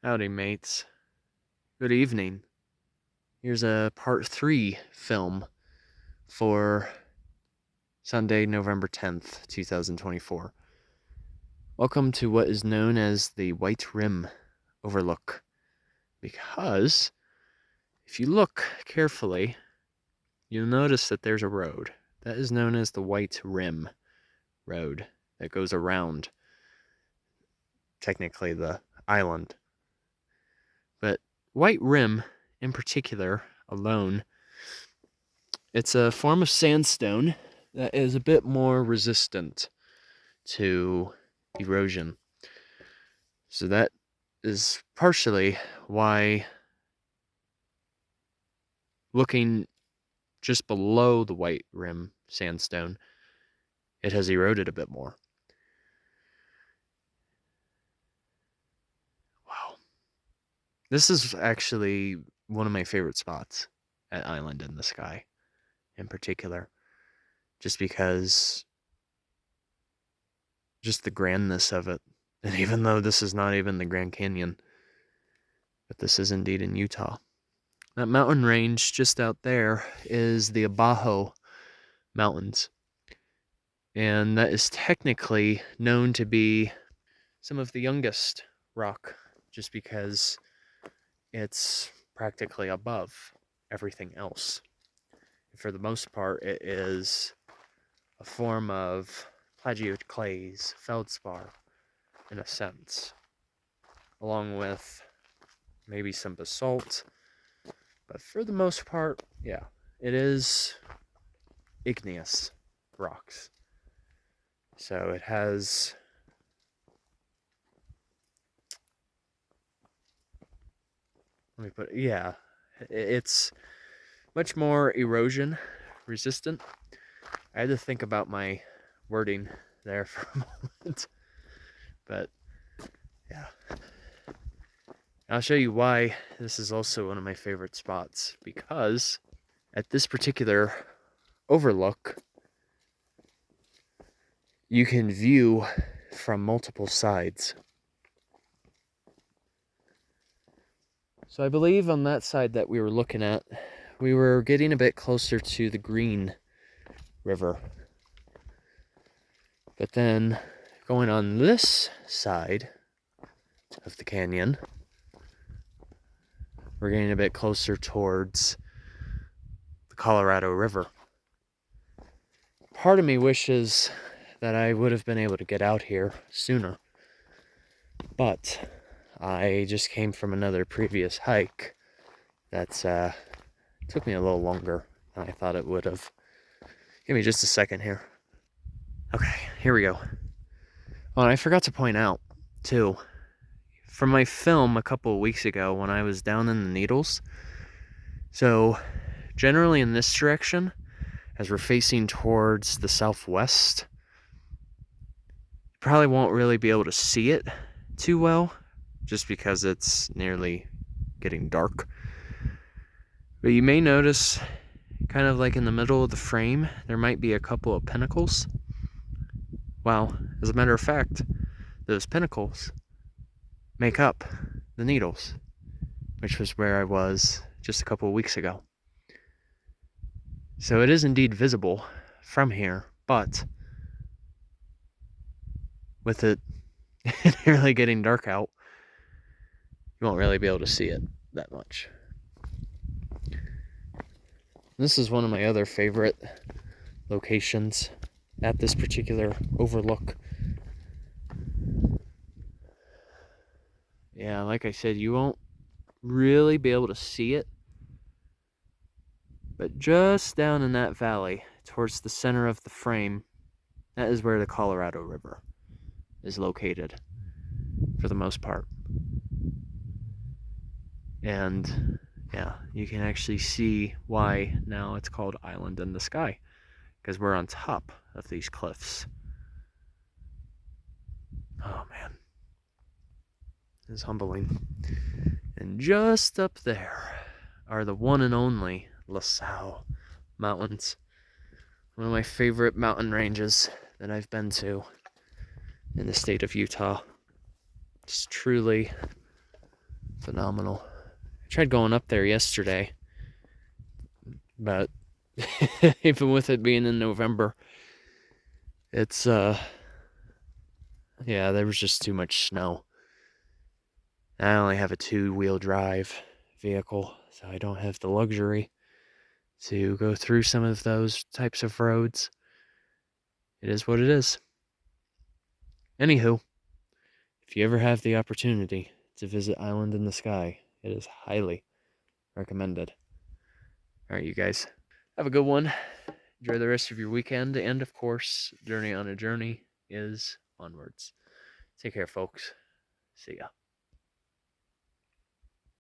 Howdy, mates. Good evening. Here's a part 3 film for Sunday, November 10th, 2024. Welcome to what is known as the White Rim Overlook. Because if you look carefully, you'll notice that there's a road. That is known as the White Rim Road that goes around, technically, the island. But White Rim, in particular, alone, it's a form of sandstone that is a bit more resistant to erosion. So that is partially why looking just below the White Rim sandstone, it has eroded a bit more. Wow. This is actually one of my favorite spots at Island in the Sky in particular, just because just the grandness of it. And even though this is not even the Grand Canyon, but this is indeed in Utah. That mountain range just out there is the Abajo Mountains. And that is technically known to be some of the youngest rock, just because it's practically above everything else. For the most part, it is a form of plagioclase, feldspar, in a sense, along with maybe some basalt. But for the most part, yeah, it is igneous rocks. So it has it's much more erosion resistant. I had to think about my wording there for a moment. But yeah. I'll show you why this is also one of my favorite spots, because at this particular overlook, you can view from multiple sides. So I believe on that side that we were looking at, we were getting a bit closer to the Green River. But then going on this side of the canyon, we're getting a bit closer towards the Colorado River. Part of me wishes that I would have been able to get out here sooner, but I just came from another previous hike that took me a little longer than I thought it would have. Give me just a second here. Okay, here we go. Oh, and I forgot to point out, too, from my film a couple of weeks ago when I was down in the Needles, so generally in this direction, as we're facing towards the southwest, you probably won't really be able to see it too well, just because it's nearly getting dark. But you may notice, kind of like in the middle of the frame, there might be a couple of pinnacles. Well, as a matter of fact, those pinnacles make up the Needles, which was where I was just a couple of weeks ago. So it is indeed visible from here, but with it nearly getting dark out, you won't really be able to see it that much. This is one of my other favorite locations at this particular overlook. Yeah, like I said, you won't really be able to see it, but just down in that valley, towards the center of the frame, that is where the Colorado River is located, for the most part. And yeah, you can actually see why now it's called Island in the Sky, because we're on top of these cliffs. Oh man, it's humbling. And just up there are the one and only LaSalle Mountains, one of my favorite mountain ranges that I've been to in the state of Utah. It's truly Phenomenal. I tried going up there yesterday, but even with it being in November, it's yeah, there was just too much snow. I only have a 2-wheel drive vehicle, so I don't have the luxury to go through some of those types of roads. It is what it is. Anywho, if you ever have the opportunity to visit Island in the Sky, it is highly recommended. Alright, you guys, have a good one. Enjoy the rest of your weekend, and of course, Journey on a Journey is onwards. Take care, folks. See ya.